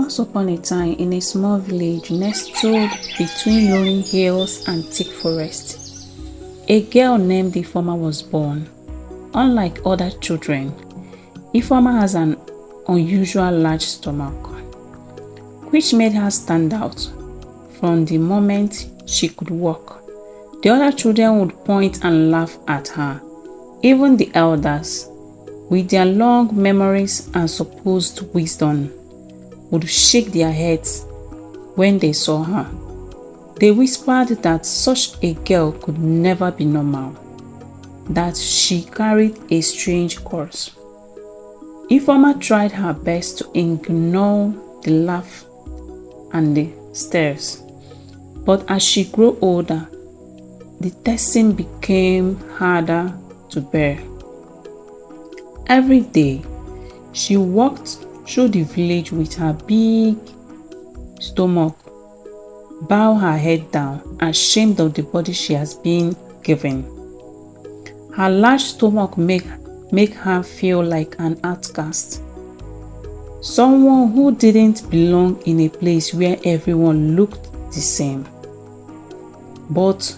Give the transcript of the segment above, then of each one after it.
Once upon a time, in a small village nestled between rolling hills and thick forest, a girl named Ifeoma was born. Unlike other children, Ifeoma has an unusual large stomach, which made her stand out. From the moment she could walk, the other children would point and laugh at her. Even the elders, with their long memories and supposed wisdom, would shake their heads when they saw her. They whispered that such a girl could never be normal, that she carried a strange curse. Ifeoma tried her best to ignore the laugh and the stares, but as she grew older, the testing became harder to bear. Every day, she walked through the village with her big stomach, bow her head down, ashamed of the body she has been given. Her large stomach make her feel like an outcast, someone who didn't belong in a place where everyone looked the same. But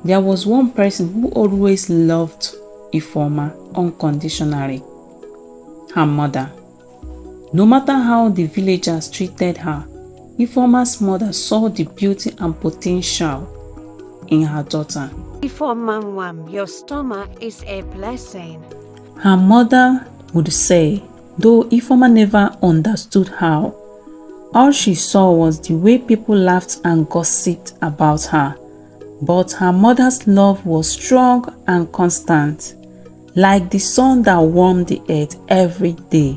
there was one person who always loved Ifeoma unconditionally: her mother. No matter how the villagers treated her, Ifeoma's mother saw the beauty and potential in her daughter. Ifeoma, your stomach is a blessing, her mother would say, though Ifeoma never understood how. All she saw was the way people laughed and gossiped about her. But her mother's love was strong and constant, like the sun that warmed the earth every day.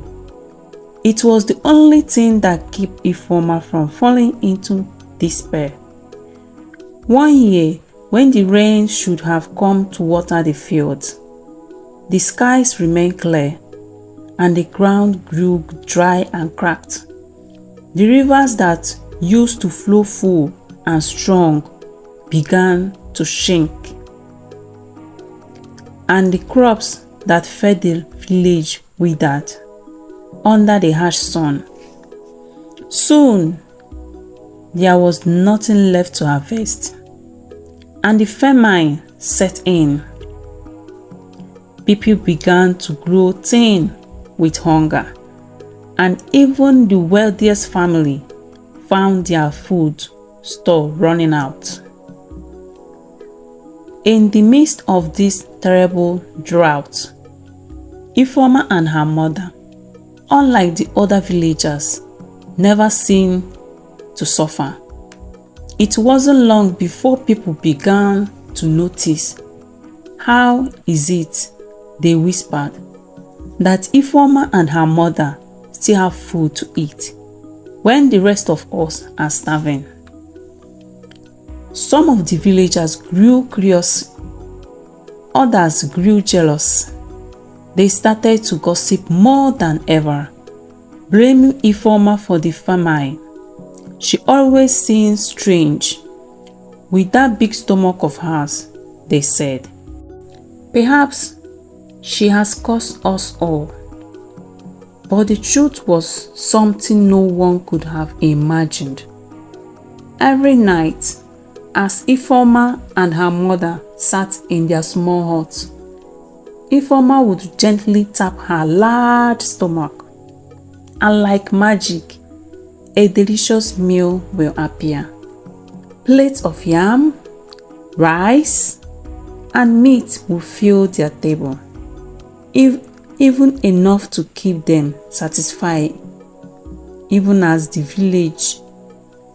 It was the only thing that kept Ifeoma from falling into despair. One year, when the rain should have come to water the fields, the skies remained clear and the ground grew dry and cracked. The rivers that used to flow full and strong began to shrink, and the crops that fed the village withered under the harsh sun. Soon, there was nothing left to harvest, and the famine set in. People began to grow thin with hunger, and even the wealthiest family found their food store running out. In the midst of this terrible drought, Ifeoma and her mother, unlike the other villagers, never seemed to suffer. It wasn't long before people began to notice. How is it, they whispered, that Ifeoma and her mother still have food to eat when the rest of us are starving? Some of the villagers grew curious, others grew jealous. They started to gossip more than ever, blaming Ifeoma for the famine. She always seemed strange with that big stomach of hers, they said. Perhaps she has caused us all. But the truth was something no one could have imagined. Every night, as Ifeoma and her mother sat in their small hut, Ifeoma would gently tap her large stomach, and like magic, a delicious meal will appear. Plates of yam, rice, and meat will fill their table, even enough to keep them satisfied, even as the village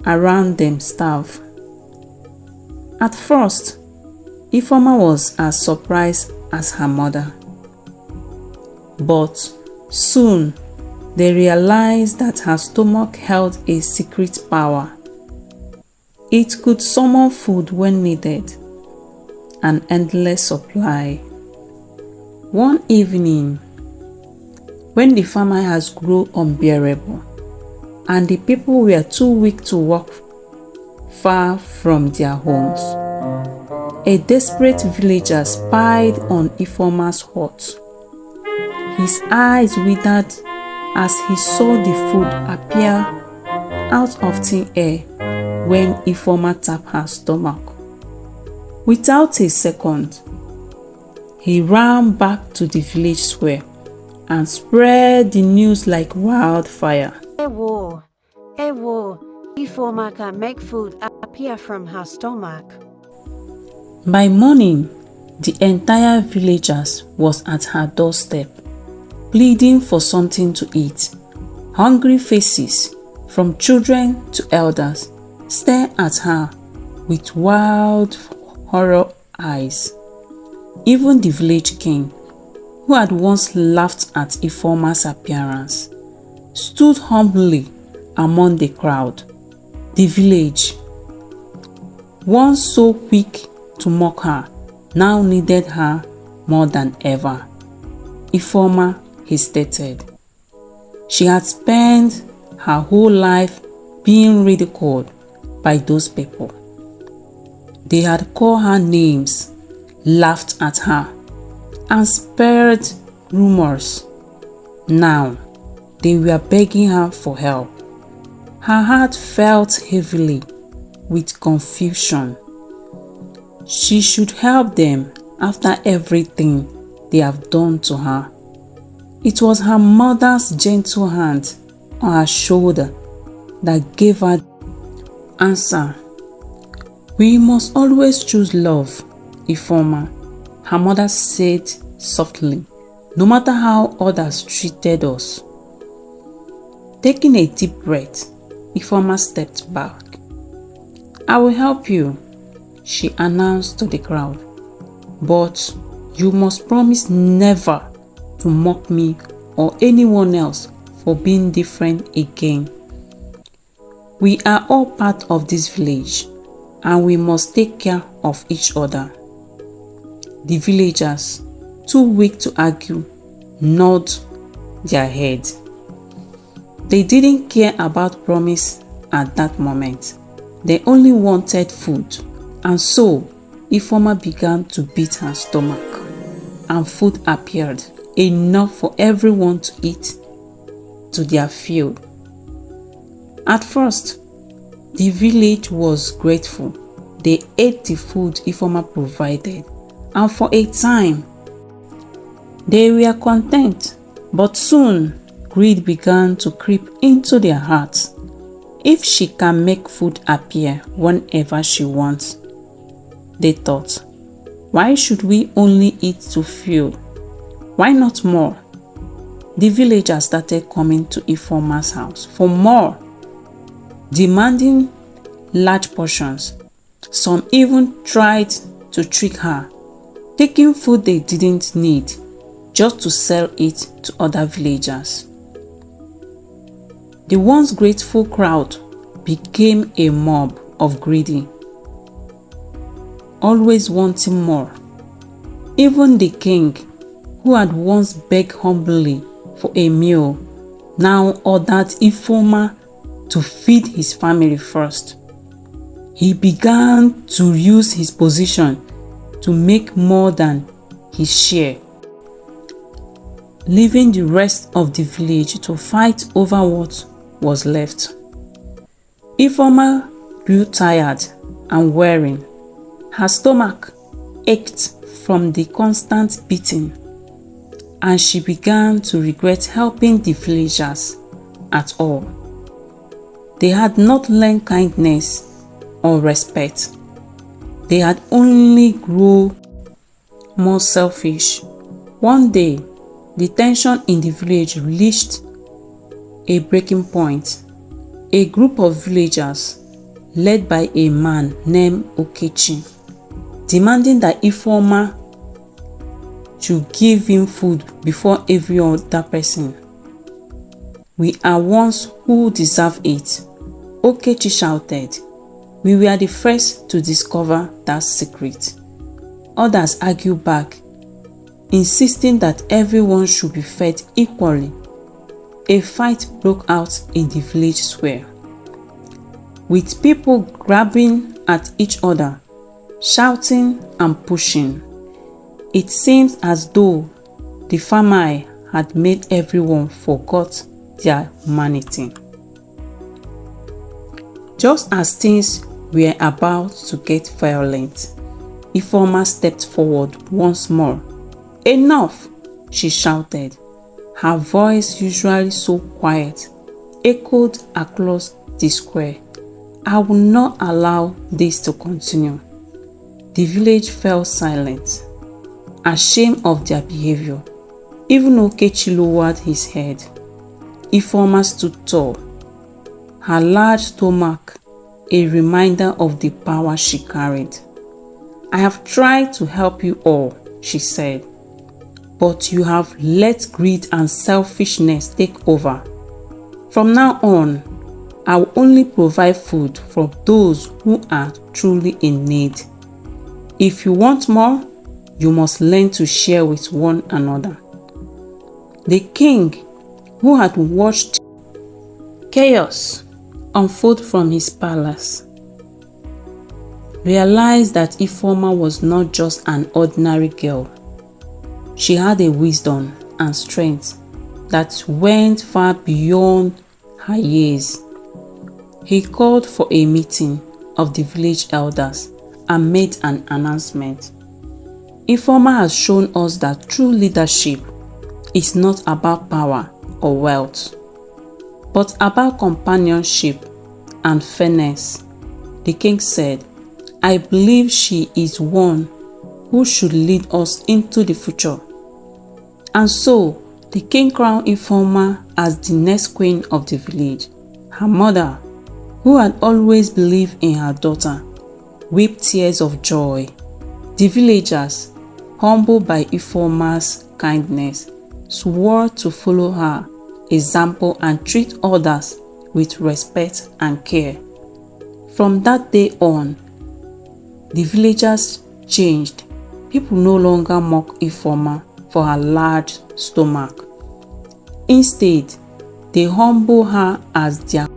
around them starved. At first, Ifeoma was as surprised as her mother. But soon, they realized that her stomach held a secret power. It could summon food when needed, an endless supply. One evening, when the famine has grown unbearable, and the people were too weak to walk far from their homes, a desperate villager spied on Ifeoma's hut. His eyes withered as he saw the food appear out of thin air when Ifeoma tapped her stomach. Without a second, he ran back to the village square and spread the news like wildfire. Ewo, Ifeoma can make food appear from her stomach. By morning, the entire villagers was at her doorstep, pleading for something to eat. Hungry faces, from children to elders, stared at her with wild horror eyes. Even the village king, who had once laughed at Ifeoma's appearance, stood humbly among the crowd. The village, once so quick to mock her, now needed her more than ever. Ifeoma hesitated. She had spent her whole life being ridiculed by those people. They had called her names, laughed at her, and spread rumors. Now, they were begging her for help. Her heart felt heavily with confusion. She should help them after everything they have done to her. It was her mother's gentle hand on her shoulder that gave her the answer. "We must always choose love, Ifeoma," her mother said softly, "no matter how others treated us." Taking a deep breath, Ifeoma stepped back. "I will help you," she announced to the crowd, "but you must promise never to mock me or anyone else for being different again. We are all part of this village and we must take care of each other." The villagers, too weak to argue, nodded their heads. They didn't care about promise at that moment. They only wanted food, and so Ifeoma began to beat her stomach, and food appeared, enough for everyone to eat to their fill. At first, the village was grateful. They ate the food Ifeoma provided, and for a time, they were content. But soon, greed began to creep into their hearts. If she can make food appear whenever she wants, they thought, why should we only eat to fill? Why not more? The villagers started coming to Ifeoma's house for more, demanding large portions. Some even tried to trick her, taking food they didn't need just to sell it to other villagers. The once grateful crowd became a mob of greedy, always wanting more. Even the king, who had once begged humbly for a meal, now ordered Ifeoma to feed his family first. He began to use his position to make more than his share, leaving the rest of the village to fight over what was left. Ifeoma grew tired and weary. Her stomach ached from the constant beating, and she began to regret helping the villagers at all. They had not learned kindness or respect. They had only grown more selfish. One day, the tension in the village reached a breaking point. A group of villagers, led by a man named Okechi, demanding that Ifeoma should give him food before every other person. "We are ones who deserve it," Okechi shouted. "We were the first to discover that secret." Others argued back, insisting that everyone should be fed equally. A fight broke out in the village square, with people grabbing at each other, shouting and pushing. It seems as though the famine, Ifeoma, had made everyone forget their humanity. Just as things were about to get violent, Ifeoma stepped forward once more. "Enough!" she shouted. Her voice, usually so quiet, echoed across the square. "I will not allow this to continue." The village fell silent, ashamed of their behavior. Even Okechi lowered his head. Ifeoma stood tall, her large stomach a reminder of the power she carried. "I have tried to help you all," she said, "but you have let greed and selfishness take over. From now on, I will only provide food for those who are truly in need. If you want more, you must learn to share with one another." The king, who had watched chaos unfold from his palace, realized that Ifeoma was not just an ordinary girl. She had a wisdom and strength that went far beyond her years. He called for a meeting of the village elders and made an announcement. Ifeoma has shown us that true leadership is not about power or wealth, but about companionship and fairness. The king said, "I believe she is one who should lead us into the future." And so, the king crowned Ifeoma as the next queen of the village. Her mother, who had always believed in her daughter, wept tears of joy. The villagers, humbled by Ifeoma's kindness, swore to follow her example and treat others with respect and care. From that day on, the villagers changed. People no longer mock Ifeoma for her large stomach. Instead, they humble her as their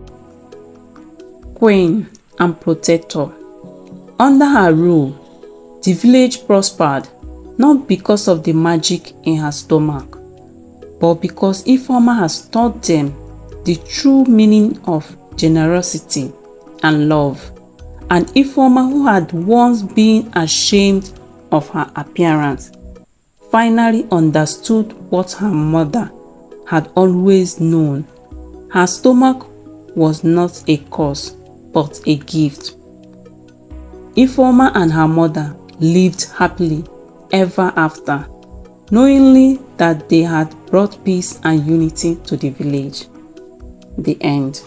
queen and protector. Under her rule, the village prospered, not because of the magic in her stomach, but because Ifeoma has taught them the true meaning of generosity and love. And Ifeoma, who had once been ashamed of her appearance, finally understood what her mother had always known. Her stomach was not a curse, but a gift. Ifeoma and her mother lived happily ever after, knowingly that they had brought peace and unity to the village. The end.